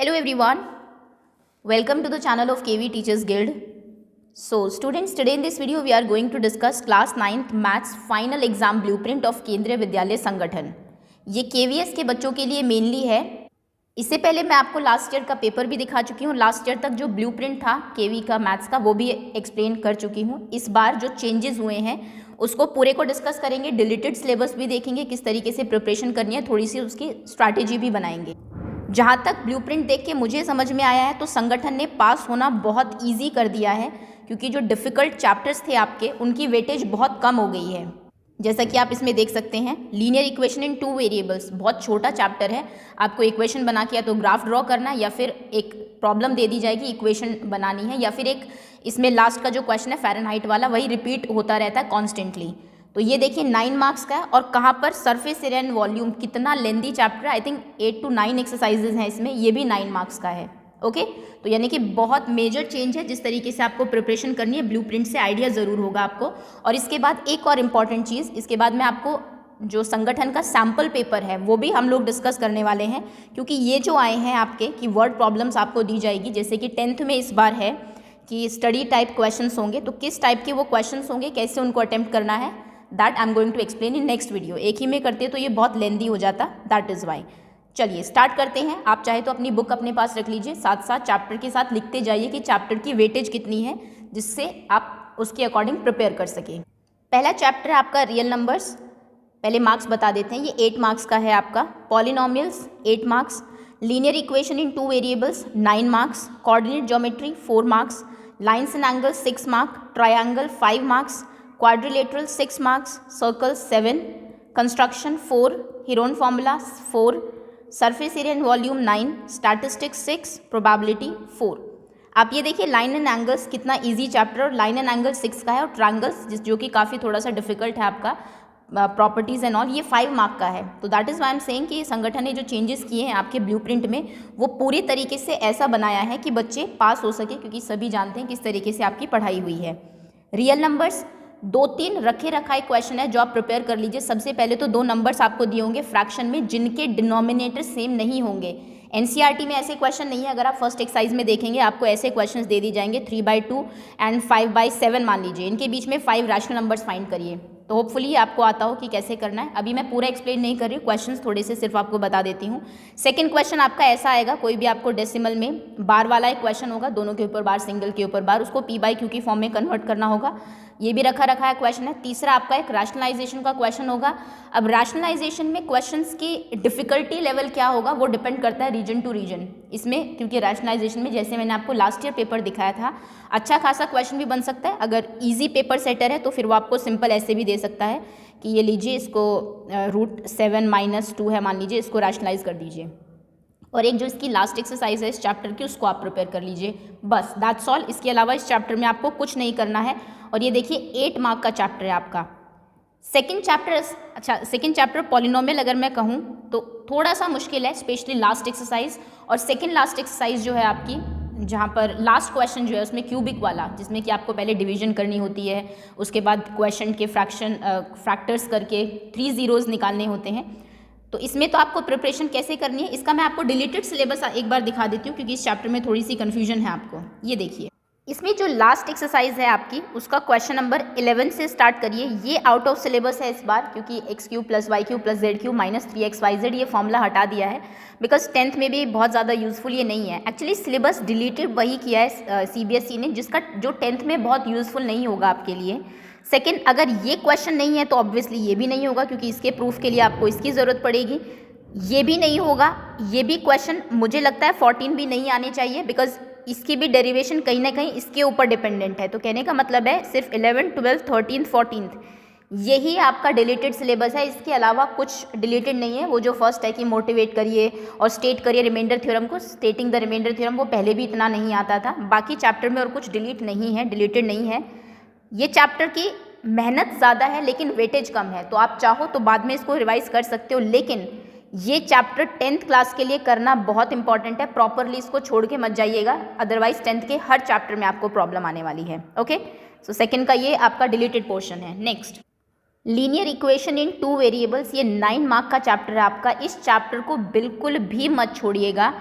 Hello everyone, welcome to the channel of KV Teachers Guild. So students, today in this video we are going to discuss class 9th maths final exam blueprint of केंद्रीय विद्यालय संगठन. ये KVS के बच्चों के लिए mainly है. इससे पहले मैं आपको लास्ट ईयर का पेपर भी दिखा चुकी हूँ. लास्ट ईयर तक जो ब्लूप्रिंट था KV का मैथ्स का वो भी एक्सप्लेन कर चुकी हूँ. इस बार जो चेंजेस हुए हैं उसको पूरे को डिस्कस करेंगे. डिलीटेड सिलेबस भी देखेंगे, किस तरीके से प्रिपरेशन करनी है, थोड़ी सी उसकी स्ट्रैटेजी भी बनाएंगे. जहाँ तक ब्लूप्रिंट देख के मुझे समझ में आया है तो संगठन ने पास होना बहुत इजी कर दिया है, क्योंकि जो डिफ़िकल्ट चैप्टर्स थे आपके उनकी वेटेज बहुत कम हो गई है. जैसा कि आप इसमें देख सकते हैं, लीनियर इक्वेशन इन 2 वेरिएबल्स बहुत छोटा चैप्टर है. आपको इक्वेशन बना के या तो ग्राफ ड्रॉ करना है या फिर एक प्रॉब्लम दे दी जाएगी, इक्वेशन बनानी है, या फिर एक इसमें लास्ट का जो क्वेश्चन है फ़ारेनहाइट वाला वही रिपीट होता रहता है कॉन्स्टेंटली. तो ये देखिए 9 मार्क्स का है. और कहाँ पर सरफेस एरिया एंड वॉल्यूम, कितना लेंदी चैप्टर है. आई थिंक 8 to 9 एक्सरसाइजेज हैं इसमें, ये भी 9 मार्क्स का है. ओके तो यानी कि बहुत मेजर चेंज है. जिस तरीके से आपको प्रिपरेशन करनी है ब्लूप्रिंट से आइडिया ज़रूर होगा आपको. और इसके बाद एक और इम्पॉर्टेंट चीज़, इसके बाद मैं आपको जो संगठन का सैम्पल पेपर है वो भी हम लोग डिस्कस करने वाले हैं, क्योंकि ये जो आए हैं आपके कि वर्ड प्रॉब्लम्स आपको दी जाएगी. जैसे कि 10th में इस बार है कि स्टडी टाइप क्वेश्चंस होंगे, तो किस टाइप के वो क्वेश्चंस होंगे, कैसे उनको अटेम्प्ट करना है, that I am going to explain in next video. एक ही में करते तो ये बहुत लेंदी हो जाता, दैट इज़ वाई. चलिए स्टार्ट करते हैं. आप चाहे तो अपनी बुक अपने पास रख लीजिए, साथ साथ चैप्टर के साथ लिखते जाइए कि चैप्टर की वेटेज कितनी है, जिससे आप उसके अकॉर्डिंग प्रिपेयर कर सकें. पहला चैप्टर है आपका रियल नंबर्स. पहले मार्क्स बता देते हैं. ये 8 मार्क्स का है आपका. Polynomials 8 marks, linear equation in 2 variables 9 marks, coordinate geometry 4 marks, lines and angles 6 marks, triangle 5 marks, quadrilateral 6 marks, circle 7, construction 4, Heron formula 4, surface area and volume 9, statistics 6, probability 4. आप ये देखिए लाइन एंड एंगल्स कितना easy chapter, और line and angle 6 का है, और triangles जो कि काफ़ी थोड़ा सा डिफिकल्ट है आपका, प्रॉपर्टीज़ एंड ऑल, ये 5 मार्क का है. तो that is why am saying कि संगठन ने जो चेंजेस किए हैं आपके ब्लूप्रिंट में वो पूरी तरीके से ऐसा बनाया है कि बच्चे पास हो सके, क्योंकि सभी जानते हैं किस तरीके से आपकी पढ़ाई हुई है. रियल नंबर्स 2-3 रखे रखाए क्वेश्चन है जो आप प्रिपेयर कर लीजिए. सबसे पहले तो 2 नंबर्स आपको दिए होंगे फ्रैक्शन में जिनके डिनोमिनेटर सेम नहीं होंगे. एनसीईआरटी में ऐसे क्वेश्चन नहीं है. अगर आप फर्स्ट एक्सरसाइज में देखेंगे आपको ऐसे क्वेश्चंस दे दी जाएंगे 3/2 एंड 5/7 मान लीजिए. इनके बीच में 5 रैशनल नंबर्स फाइंड करिए. तो होपफुली आपको आता हो कि कैसे करना है. अभी मैं पूरा एक्सप्लेन नहीं कर रही हूँ, क्वेश्चंस थोड़े से सिर्फ आपको बता देती हूँ. सेकंड क्वेश्चन आपका ऐसा आएगा, कोई भी आपको डेसिमल में बार वाला एक क्वेश्चन होगा, दोनों के ऊपर बार, सिंगल के ऊपर बार, उसको p/q की फॉर्म में कन्वर्ट करना होगा. ये भी रखा है क्वेश्चन है. तीसरा आपका एक रैशनलाइजेशन का क्वेश्चन होगा. अब रैशनलाइजेशन में क्वेश्चंस की डिफिकल्टी लेवल क्या होगा वो डिपेंड करता है रीजन टू रीजन. इसमें क्योंकि रैशनलाइजेशन में जैसे मैंने आपको लास्ट ईयर पेपर दिखाया था, अच्छा खासा क्वेश्चन भी बन सकता है. अगर ईजी पेपर सेटर है तो फिर वो आपको सिंपल ऐसे भी दे सकता है कि ये लीजिए, इसको √7 - 2 है मान लीजिए, इसको रैशनलाइज कर दीजिए. और एक जो इसकी लास्ट एक्सरसाइज है इस चैप्टर की, उसको आप प्रिपेयर कर लीजिए. बस दैट्स ऑल. इसके अलावा इस चैप्टर में आपको कुछ नहीं करना है. और ये देखिए 8 मार्क का चैप्टर है आपका. सेकंड चैप्टर पॉलिनोमियल अगर मैं कहूँ तो थोड़ा सा मुश्किल है, स्पेशली लास्ट एक्सरसाइज. और सेकंड लास्ट एक्सरसाइज जो है आपकी, जहाँ पर लास्ट क्वेश्चन जो है उसमें क्यूबिक वाला, जिसमें कि आपको पहले डिवीजन करनी होती है, उसके बाद क्वेश्चन के फैक्टर्स करके 3 ज़ीरोज़ निकालने होते हैं. तो इसमें तो आपको प्रिपरेशन कैसे करनी है, इसका मैं आपको डिलीटेड सिलेबस एक बार दिखा देती हूँ, क्योंकि इस चैप्टर में थोड़ी सी कन्फ्यूजन है आपको. ये देखिए, इसमें जो लास्ट एक्सरसाइज है आपकी, उसका क्वेश्चन नंबर 11 से स्टार्ट करिए. ये आउट ऑफ सिलेबस है इस बार, क्योंकि x³ + y³ + z³ - 3xyz ये फॉर्मूला हटा दिया है, बिकॉज 10th में भी बहुत ज़्यादा यूज़फुल ये नहीं है. एक्चुअली सिलेबस डिलीटेड वही किया है CBSE ने, जिसका जो 10th में बहुत यूज़फुल नहीं होगा आपके लिए. सेकेंड, अगर ये क्वेश्चन नहीं है तो ऑब्वियसली ये भी नहीं होगा, क्योंकि इसके प्रूफ के लिए आपको इसकी ज़रूरत पड़ेगी. ये भी नहीं होगा. ये भी क्वेश्चन मुझे लगता है 14 भी नहीं आने चाहिए, बिकॉज इसकी भी डेरिवेशन कहीं ना कहीं इसके ऊपर डिपेंडेंट है. तो कहने का मतलब है सिर्फ 11, 12, 13, 14 यही आपका डिलीटेड सिलेबस है. इसके अलावा कुछ डिलीटेड नहीं है. वो जो फर्स्ट है कि मोटिवेट करिए और स्टेट करिए रिमाइंडर थ्योरम को, स्टेटिंग द रिमाइंडर थ्योरम, वो पहले भी इतना नहीं आता था. बाकी चैप्टर में और कुछ डिलीट नहीं है, डिलीटेड नहीं है. ये चैप्टर की मेहनत ज़्यादा है लेकिन वेटेज कम है, तो आप चाहो तो बाद में इसको रिवाइज कर सकते हो. लेकिन ये चैप्टर 10th क्लास के लिए करना बहुत इंपॉर्टेंट है. प्रॉपरली इसको छोड़ के मत जाइएगा, अदरवाइज 10th के हर चैप्टर में आपको प्रॉब्लम आने वाली है. ओके, सो सेकंड का ये आपका डिलीटेड पोर्शन है. Next, linear equation in 2 variables. ये 9 मार्क का चैप्टर है आपका. इस चैप्टर को बिल्कुल भी मत छोड़िएगा.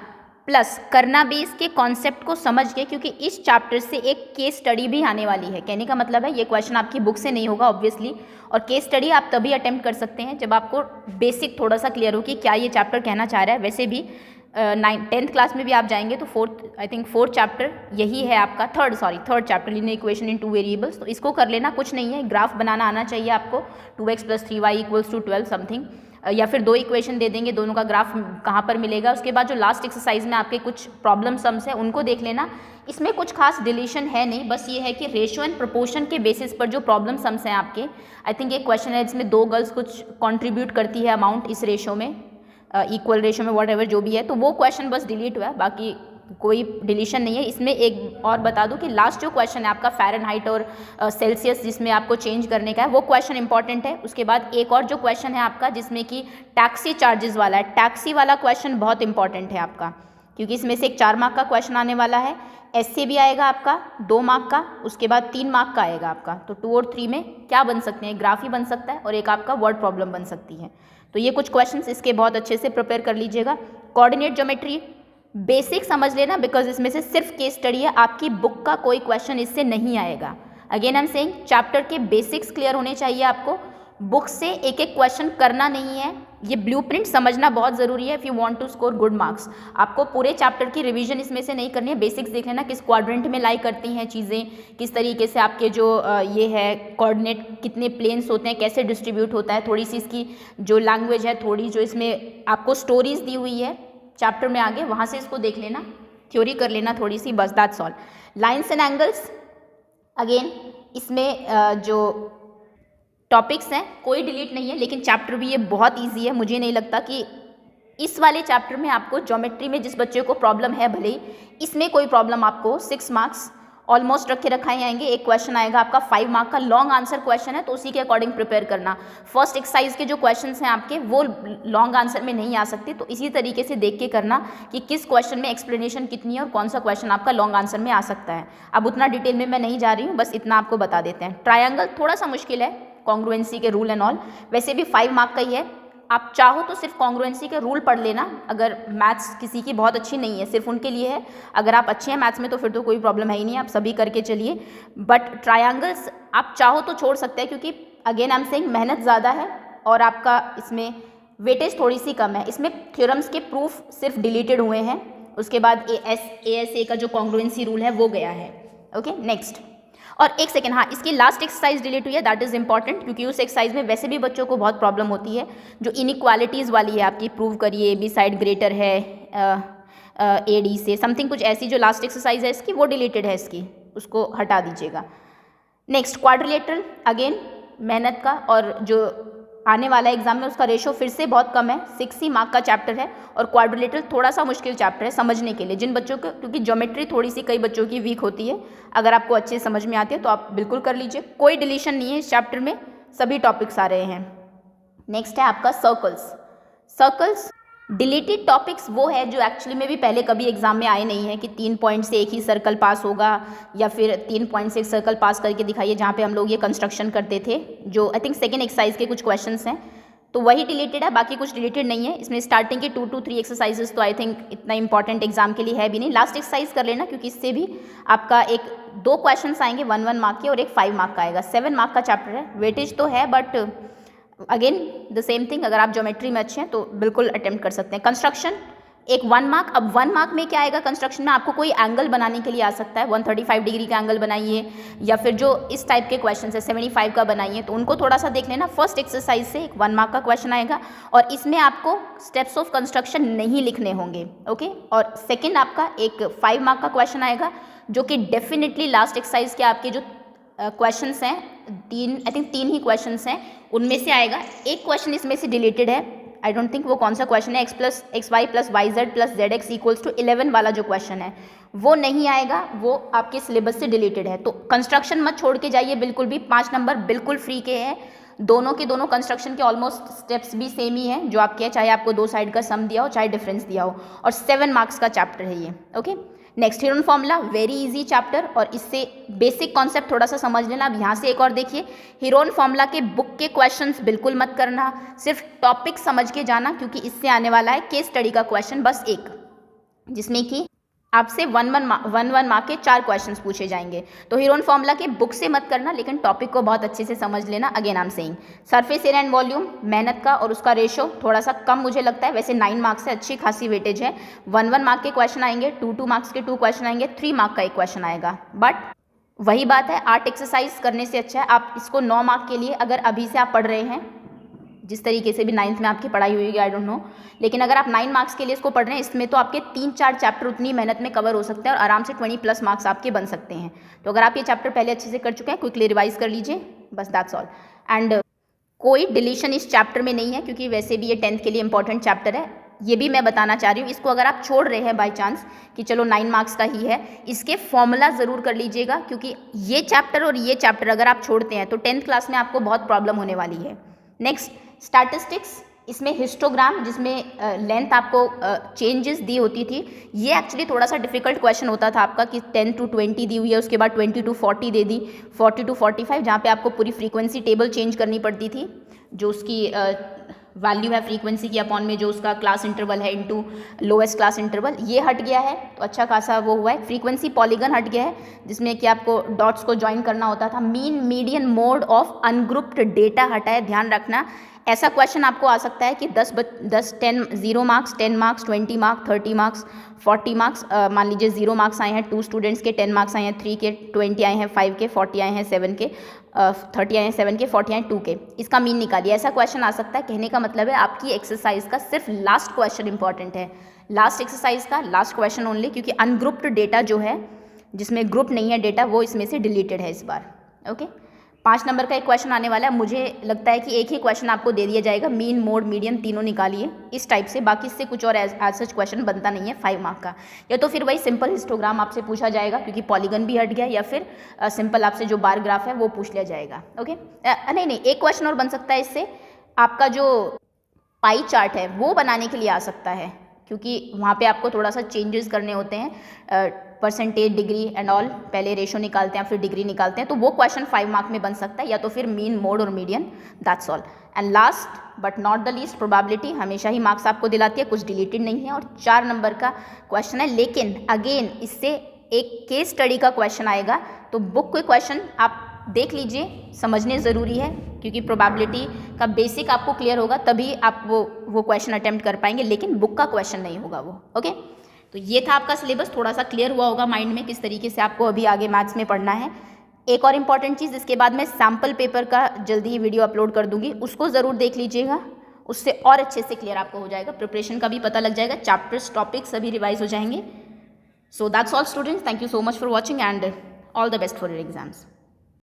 प्लस करना भी इसके कॉन्सेप्ट को समझ के, क्योंकि इस चैप्टर से एक केस स्टडी भी आने वाली है। कहने का मतलब है ये क्वेश्चन आपकी बुक से नहीं होगा ऑब्वियसली, और केस स्टडी आप तभी अटेम्प्ट कर सकते हैं जब आपको बेसिक थोड़ा सा क्लियर हो कि क्या ये चैप्टर कहना चाह रहा है। वैसे भी 10th क्लास में भी आप जाएंगे तो फोर्थ चैप्टर यही है आपका, third chapter linear equation in 2 variables. तो इसको कर लेना, कुछ नहीं है, ग्राफ बनाना आना चाहिए आपको, 2x + 3y = 12 समथिंग, या फिर 2 इक्वेशन दे देंगे, दोनों का ग्राफ कहाँ पर मिलेगा। उसके बाद जो लास्ट एक्सरसाइज में आपके कुछ प्रॉब्लम सम्स है उनको देख लेना। इसमें कुछ खास डिलीशन है नहीं, बस ये है कि रेशियो एंड प्रोपोर्शन के बेसिस पर जो प्रॉब्लम सम्स हैं आपके, आई थिंक एक क्वेश्चन है जिसमें 2 गर्ल्स कुछ कंट्रीब्यूट करती है अमाउंट इस रेशियो में, इक्वल रेशियो में, व्हाटएवर जो भी है, तो वो क्वेश्चन बस डिलीट हुआ है, बाकी कोई डिलीशन नहीं है। इसमें एक और बता दूं कि लास्ट जो क्वेश्चन है आपका फ़ारेनहाइट और सेल्सियस जिसमें आपको चेंज करने का है, वो क्वेश्चन इंपॉर्टेंट है। उसके बाद एक और जो क्वेश्चन है आपका जिसमें कि टैक्सी चार्जेस वाला है, टैक्सी वाला क्वेश्चन बहुत इंपॉर्टेंट है आपका, क्योंकि इसमें से एक 4 मार्क का क्वेश्चन आने वाला है, ऐसे भी आएगा आपका 2 मार्क का, उसके बाद 3 मार्क का आएगा आपका। तो 2 और 3 में क्या बन सकते हैं, ग्राफ ही बन सकता है और एक आपका वर्ड प्रॉब्लम बन सकती है। तो ये कुछ क्वेश्चंस इसके बहुत अच्छे से प्रिपेयर कर लीजिएगा। कोऑर्डिनेट ज्योमेट्री बेसिक समझ लेना, बिकॉज इसमें से सिर्फ केस स्टडी है, आपकी बुक का कोई क्वेश्चन इससे नहीं आएगा। Again I am saying chapter के बेसिक्स क्लियर होने चाहिए आपको, बुक से एक एक क्वेश्चन करना नहीं है। ये ब्लूप्रिंट समझना बहुत ज़रूरी है if you want to score good marks. आपको पूरे चैप्टर की रिवीजन इसमें से नहीं करनी है, बेसिक्स देख लेना, किस क्वाड्रेंट में लाई करती हैं चीज़ें, किस तरीके से आपके जो ये है कोऑर्डिनेट कितने प्लेन्स होते हैं, कैसे डिस्ट्रीब्यूट होता है, थोड़ी सी इसकी जो लैंग्वेज है, थोड़ी जो इसमें आपको स्टोरीज दी हुई है चैप्टर में आगे, वहाँ से इसको देख लेना, थ्योरी कर लेना थोड़ी सी, बस that's all. Lines and angles, again इसमें जो टॉपिक्स हैं कोई डिलीट नहीं है, लेकिन चैप्टर भी ये बहुत इजी है। मुझे नहीं लगता कि इस वाले चैप्टर में आपको ज्योमेट्री में जिस बच्चे को प्रॉब्लम है, भले ही इसमें कोई प्रॉब्लम आपको 6 मार्क्स ऑलमोस्ट रखे रखाए आएंगे। एक क्वेश्चन आएगा आपका 5 मार्क का, लॉन्ग आंसर क्वेश्चन है, तो उसी के अकॉर्डिंग प्रिपेयर करना। फर्स्ट एक्सरसाइज के जो क्वेश्चंस हैं आपके वो लॉन्ग आंसर में नहीं आ सकते, तो इसी तरीके से देख के करना कि किस क्वेश्चन में एक्सप्लेनेशन कितनी है और कौन सा क्वेश्चन आपका लॉन्ग आंसर में आ सकता है। अब उतना डिटेल में मैं नहीं जा रही हूँ, बस इतना आपको बता देते हैं। ट्रायंगल थोड़ा सा मुश्किल है, कॉन्ग्रुएंसी के रूल एंड ऑल, वैसे भी 5 मार्क का ही है। आप चाहो तो सिर्फ कॉन्ग्रुएंसी के रूल पढ़ लेना, अगर मैथ्स किसी की बहुत अच्छी नहीं है, सिर्फ उनके लिए है। अगर आप अच्छे हैं मैथ्स में तो फिर तो कोई प्रॉब्लम है ही नहीं, आप सभी करके चलिए। बट ट्रायंगल्स आप चाहो तो छोड़ सकते हैं, क्योंकि अगेन आई एम सेइंग मेहनत ज़्यादा है और आपका इसमें वेटेज थोड़ी सी कम है। इसमें थ्योरम्स के प्रूफ सिर्फ डिलीटेड हुए हैं, उसके बाद ASA का जो कॉन्ग्रुएंसी रूल है वो गया है। Okay, next. और एक सेकेंड, हाँ, इसकी लास्ट एक्सरसाइज डिलीट हुई है, दैट इज़ इंपॉर्टेंट, क्योंकि उस एक्सरसाइज में वैसे भी बच्चों को बहुत प्रॉब्लम होती है। जो इनइक्वालिटीज़ वाली है आपकी, प्रूव करिए बी साइड ग्रेटर है AD से, समथिंग कुछ ऐसी जो लास्ट एक्सरसाइज है इसकी वो डिलीटेड है, इसकी उसको हटा दीजिएगा। नेक्स्ट, क्वाड्रिलेटरल, अगेन मेहनत का, और जो आने वाला एग्जाम में उसका रेशो फिर से बहुत कम है, 6 ही मार्क का चैप्टर है, और क्वाड्रिलेटरल थोड़ा सा मुश्किल चैप्टर है समझने के लिए जिन बच्चों को, क्योंकि ज्योमेट्री थोड़ी सी कई बच्चों की वीक होती है। अगर आपको अच्छे समझ में आती है तो आप बिल्कुल कर लीजिए, कोई डिलीशन नहीं है इस चैप्टर में, सभी टॉपिक्स आ रहे हैं। नेक्स्ट है आपका सर्कल्स। सर्कल्स डिलीटेड टॉपिक्स वो है जो एक्चुअली में भी पहले कभी एग्जाम में आए नहीं है कि 3 पॉइंट से एक ही सर्कल पास होगा, या फिर 3 पॉइंट से एक सर्कल पास करके दिखाइए, जहाँ पे हम लोग ये कंस्ट्रक्शन करते थे, जो आई थिंक सेकेंड एक्सरसाइज के कुछ क्वेश्चंस हैं, तो वही डिलीटेड है, बाकी कुछ डिलीटेड नहीं है। इसमें स्टार्टिंग के 2 to 3 एक्सरसाइजेस तो आई थिंक इतना इंपॉर्टेंट एग्जाम के लिए है भी नहीं। लास्ट एक्सरसाइज कर लेना, क्योंकि इससे भी आपका 2 क्वेश्चंस आएंगे 1 मार्क के, और एक 5 मार्क का आएगा। 7 मार्क का चैप्टर है, वेटेज तो है, but again the same thing, अगर आप ज्योमेट्री में अच्छे हैं तो बिल्कुल अटेम्प्ट कर सकते हैं। कंस्ट्रक्शन एक 1 मार्क, अब 1 मार्क में क्या आएगा, कंस्ट्रक्शन में आपको कोई एंगल बनाने के लिए आ सकता है, 135 डिग्री का एंगल बनाइए, या फिर जो इस टाइप के क्वेश्चन है 75 का बनाइए, तो उनको थोड़ा सा देख लेना। फर्स्ट एक्सरसाइज से एक 1 मार्क का क्वेश्चन आएगा, और इसमें आपको स्टेप्स ऑफ कंस्ट्रक्शन नहीं लिखने होंगे। ओके, और सेकेंड आपका एक 5 मार्क का क्वेश्चन आएगा, जो कि डेफिनेटली लास्ट एक्सरसाइज के आपके जो क्वेश्चंस हैं, 3 ही क्वेश्चंस हैं, उनमें से आएगा। एक क्वेश्चन इसमें से डिलीटेड है, आई डोंट थिंक वो कौन सा क्वेश्चन है, x + xy + yz + zx = 11 वाला जो क्वेश्चन है वो नहीं आएगा, वो आपके सिलेबस से डिलीटेड है। तो कंस्ट्रक्शन मत छोड़ के जाइए बिल्कुल भी, 5 नंबर बिल्कुल फ्री के हैं, दोनों के दोनों कंस्ट्रक्शन के ऑलमोस्ट स्टेप्स भी सेम ही हैं जो आपके, चाहे आपको 2 साइड का सम दिया हो चाहे डिफरेंस दिया हो, और 7 मार्क्स का चैप्टर है ये। Okay, next Heron formula, very easy chapter, और इससे बेसिक कॉन्सेप्ट थोड़ा सा समझ लेना। अब यहाँ से एक और देखिए, हेरोन फॉर्मूला के बुक के क्वेश्चंस बिल्कुल मत करना, सिर्फ टॉपिक समझ के जाना, क्योंकि इससे आने वाला है केस स्टडी का क्वेश्चन, बस एक। जिसमें कि आपसे वन वन मार्क के 4 क्वेश्चंस पूछे जाएंगे। तो हीरोन फॉर्मूला के बुक से मत करना, लेकिन टॉपिक को बहुत अच्छे से समझ लेना। Again I am saying surface area and volume, मेहनत का और उसका रेशो थोड़ा सा कम मुझे लगता है, वैसे 9 मार्क्स से अच्छी खासी वेटेज है। 1 मार्क के क्वेश्चन आएंगे, 2 मार्क्स के 2 क्वेश्चन आएंगे, 3 मार्क का एक क्वेश्चन आएगा। बट वही बात है, आर्ट एक्सरसाइज करने से अच्छा है आप इसको 9 मार्क के लिए अगर अभी से आप पढ़ रहे हैं, जिस तरीके से भी 9th में आपकी पढ़ाई हुई है आई डोंट नो, लेकिन अगर आप 9 मार्क्स के लिए इसको पढ़ रहे हैं, इसमें तो आपके 3-4 चैप्टर उतनी मेहनत में कवर हो सकते हैं और आराम से 20+ मार्क्स आपके बन सकते हैं। तो अगर आप ये चैप्टर पहले अच्छे से कर चुके हैं, क्विकली रिवाइज कर लीजिए, बस दैट्स ऑल। एंड कोई डिलीशन इस चैप्टर में नहीं है, क्योंकि वैसे भी ये 10th के लिए इंपॉर्टेंट चैप्टर है। ये भी मैं बताना चाह रही हूँ, इसको अगर आप छोड़ रहे हैं बाय चांस कि चलो 9 मार्क्स का ही है, इसके फॉर्मूला ज़रूर कर लीजिएगा, क्योंकि ये चैप्टर और ये चैप्टर अगर आप छोड़ते हैं तो 10th क्लास में आपको बहुत प्रॉब्लम होने वाली है। नेक्स्ट स्टैटिस्टिक्स, इसमें हिस्टोग्राम जिसमें लेंथ आपको चेंजेस दी होती थी, ये एक्चुअली थोड़ा सा डिफिकल्ट क्वेश्चन होता था आपका कि 10 to 20 दी हुई है, उसके बाद 20 to 40 दे दी, 40 to 45, जहाँ पे आपको पूरी फ्रीक्वेंसी टेबल चेंज करनी पड़ती थी, जो उसकी वैल्यू है फ्रीक्वेंसी की अपॉन में जो उसका क्लास इंटरवल है इनटू लोएस्ट क्लास इंटरवल, ये हट गया है। तो अच्छा खासा वो हुआ है। फ्रीक्वेंसी पॉलीगन हट गया है, जिसमें कि आपको डॉट्स को ज्वाइन करना होता था। Mean median mode of ungrouped data हटा है, ध्यान रखना। ऐसा क्वेश्चन आपको आ सकता है कि 10 0 marks, 10 marks, 20 marks, 30 marks, 40 marks, मान लीजिए 0 मार्क्स आए हैं 2 स्टूडेंट्स के, 10 मार्क्स आए हैं 3 के, 20 आए हैं 5 के, 40 आए हैं 7 के, 30 आए हैं 7 के, 40 आए हैं 2 के। इसका मीन निकालिए, ऐसा क्वेश्चन आ सकता है। कहने का मतलब है आपकी एक्सरसाइज का सिर्फ लास्ट क्वेश्चन इंपॉर्टेंट है, लास्ट एक्सरसाइज का लास्ट क्वेश्चन ओनली, क्योंकि अनग्रुप्ड डेटा जो है, जिसमें ग्रुप नहीं है डेटा, वो इसमें से डिलीटेड है इस बार। ओके, 5 नंबर का एक क्वेश्चन आने वाला है। मुझे लगता है कि एक ही क्वेश्चन आपको दे दिया जाएगा, मीन मोड मीडियन तीनों निकालिए इस टाइप से, बाकी इससे कुछ और एज सच क्वेश्चन बनता नहीं है 5 मार्क का। या तो फिर वही सिंपल हिस्टोग्राम आपसे पूछा जाएगा, क्योंकि पॉलीगन भी हट गया, या फिर सिंपल आपसे जो बार ग्राफ है वो पूछ लिया जाएगा। ओके, नहीं, एक क्वेश्चन और बन सकता है इससे, आपका जो पाई चार्ट है वो बनाने के लिए आ सकता है, क्योंकि वहाँ पे आपको थोड़ा सा चेंजेस करने होते हैं, परसेंटेज, डिग्री एंड ऑल, पहले रेशो निकालते हैं फिर डिग्री निकालते हैं, तो वो क्वेश्चन 5 मार्क में बन सकता है, या तो फिर मीन, मोड और median, that's all. And last but not the least, probability हमेशा ही मार्क्स आपको दिलाती है, कुछ डिलीटेड नहीं है, और 4 नंबर का क्वेश्चन है। लेकिन अगेन इससे एक केस स्टडी का क्वेश्चन आएगा, तो बुक के क्वेश्चन आप देख लीजिए, समझने ज़रूरी है, क्योंकि प्रोबेबिलिटी का बेसिक आपको क्लियर होगा तभी आप वो क्वेश्चन अटेम्प्ट कर पाएंगे, लेकिन बुक का क्वेश्चन नहीं होगा वो। ओके, तो ये था आपका सिलेबस, थोड़ा सा क्लियर हुआ होगा माइंड में किस तरीके से आपको अभी आगे मैथ्स में पढ़ना है। एक और इम्पॉर्टेंट चीज़, इसके बाद मैं सैम्पल पेपर का जल्दी ही वीडियो अपलोड कर दूंगी, उसको ज़रूर देख लीजिएगा, उससे और अच्छे से क्लियर आपको हो जाएगा, प्रिपरेशन का भी पता लग जाएगा, चैप्टर्स, टॉपिक्स सभी रिवाइज हो जाएंगे। So that's all students, thank you so much for watching and all the best for your exams.